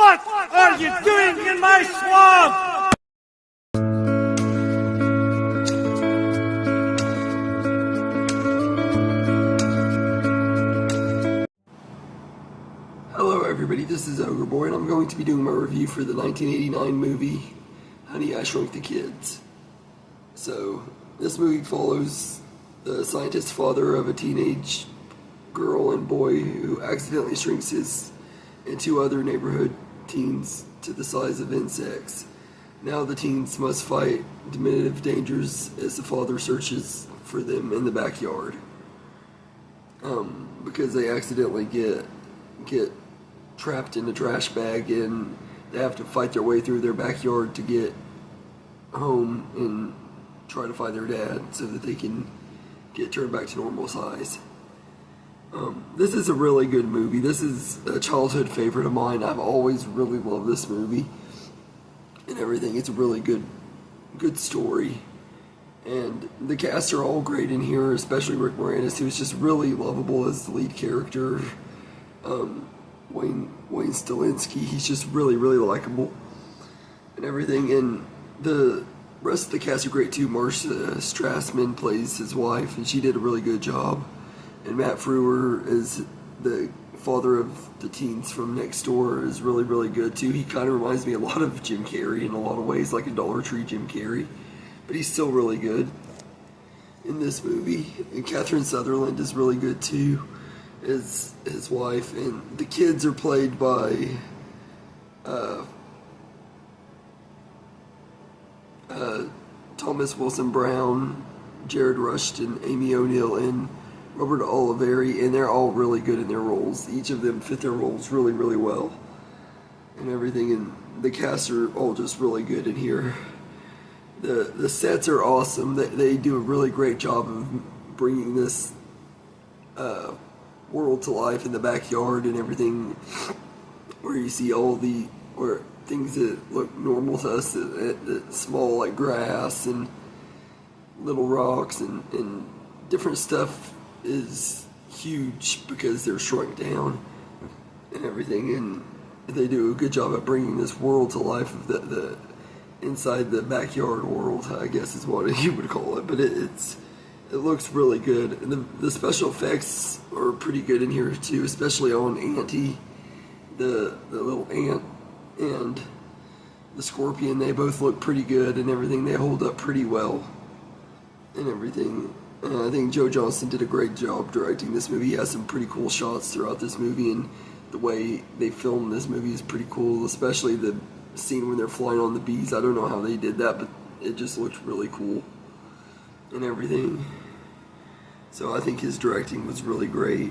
What are you doing in my swamp? Hello everybody, this is Ogre Boy, and I'm going to be doing my review for the 1989 movie, Honey, I Shrunk the Kids. So, this movie follows the scientist father of a teenage girl and boy who accidentally shrinks his and two other neighborhood teens to the size of insects. Now the teens must fight diminutive dangers as the father searches for them in the backyard. Because they accidentally get trapped in a trash bag and they have to fight their way through their backyard to get home and try to find their dad so that they can get turned back to normal size. This is a really good movie. This is a childhood favorite of mine. I've always really loved this movie and everything. It's a really good story. And the cast are all great in here, especially Rick Moranis, who's just really lovable as the lead character. Wayne Stilinski, he's just really likable and everything. And the rest of the cast are great too. Marcia Strassman plays his wife, and she did a really good job. And Matt Frewer is the father of the teens from next door, is really good too. He kind of reminds me a lot of Jim Carrey in a lot of ways, like a Dollar Tree Jim Carrey, but he's still really good in this movie. And Catherine Sutherland is really good too as his wife. And the kids are played by Thomas Wilson Brown, Jared Rushton, Amy O'Neill, and Robert Oliveri, and they're all really good in their roles. Each of them fit their roles really well and everything, and the cast are all just really good in here. The sets are awesome. They do a really great job of bringing this world to life in the backyard and everything, where you see all the things that look normal to us, that small, like grass and little rocks and different stuff, is huge because they're shrunk down and everything. And they do a good job at bringing this world to life of the inside the backyard world, I guess is what you would call it. But it looks really good, and the special effects are pretty good in here too, especially on Auntie, the little ant, and the scorpion. They both look pretty good and everything. They hold up pretty well and everything. And I think Joe Johnston did a great job directing this movie. He has some pretty cool shots throughout this movie, and the way they filmed this movie is pretty cool, especially the scene when they're flying on the bees. I don't know how they did that, but it just looked really cool and everything. So I think his directing was really great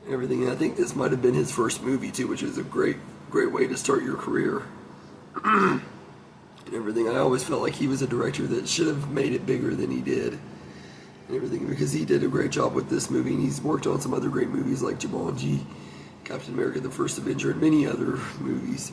and everything. And I think this might have been his first movie too, which is a great way to start your career and everything. I always felt like he was a director that should have made it bigger than he did and everything, because he did a great job with this movie, and he's worked on some other great movies like Jumanji, Captain America: The First Avenger, and many other movies.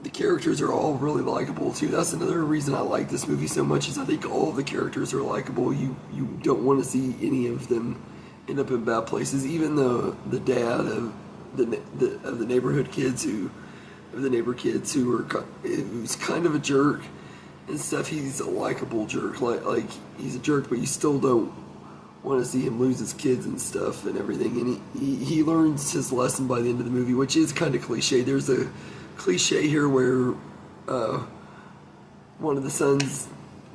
The characters are all really likable too. That's another reason I like this movie so much, is I think all of the characters are likable. You don't want to see any of them end up in bad places. Even the dad of the neighborhood kids who's kind of a jerk and stuff. He's a likable jerk. Like he's a jerk, but you still don't want to see him lose his kids and stuff and everything. And he learns his lesson by the end of the movie, which is kind of cliche. There's a cliche here where one of the sons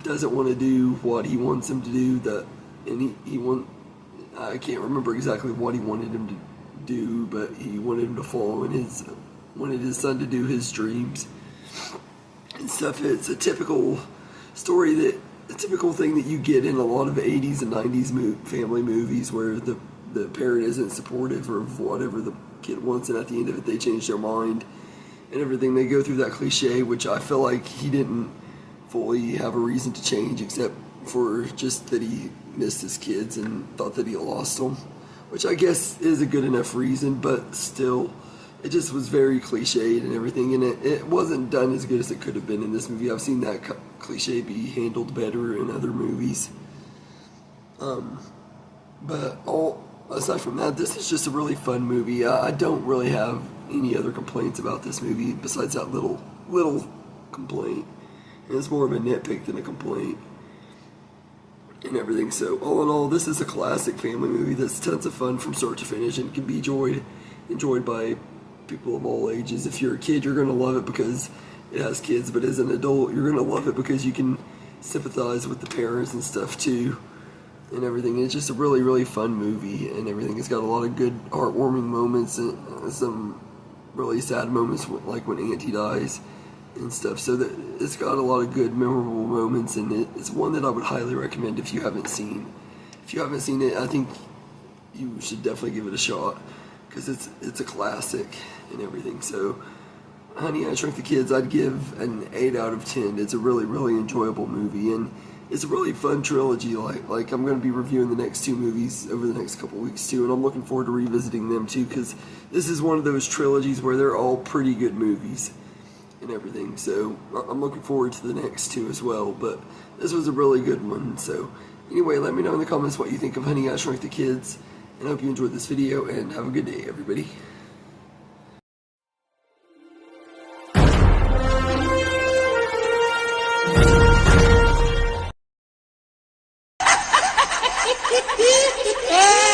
doesn't want to do what he wants him to do, I can't remember exactly what he wanted him to do, but he wanted him to follow in wanted his son to do his dreams and stuff. It's a typical story, a typical thing that you get in a lot of 80s and 90s family movies, where the parent isn't supportive of whatever the kid wants, and at the end of it they change their mind and everything. They go through that cliche, which I feel like he didn't fully have a reason to change, except for just that he missed his kids and thought that he lost them, which I guess is a good enough reason, but still, it just was very cliched and everything, and it wasn't done as good as it could have been in this movie. I've seen that cliche be handled better in other movies. But aside from that, this is just a really fun movie. I don't really have any other complaints about this movie besides that little complaint. And it's more of a nitpick than a complaint and everything. So all in all, this is a classic family movie that's tons of fun from start to finish and can be enjoyed by people of all ages. If you're a kid, you're going to love it because it has kids, but as an adult, you're going to love it because you can sympathize with the parents and stuff too and everything. It's just a really fun movie and everything. It's got a lot of good heartwarming moments and some really sad moments, like when Auntie dies and stuff. So that it's got a lot of good memorable moments, and it's one that I would highly recommend if you haven't seen. If you haven't seen it, I think you should definitely give it a shot because it's a classic and everything. So Honey, I Shrunk the Kids, I'd give an 8 out of 10. It's a really enjoyable movie, and it's a really fun trilogy. Like I'm going to be reviewing the next 2 movies over the next couple weeks too, and I'm looking forward to revisiting them too, because this is one of those trilogies where they're all pretty good movies and everything. So I'm looking forward to the next 2 as well, but this was a really good one. So anyway, let me know in the comments what you think of Honey, I Shrunk the Kids, and I hope you enjoyed this video, and have a good day, everybody. Yeah.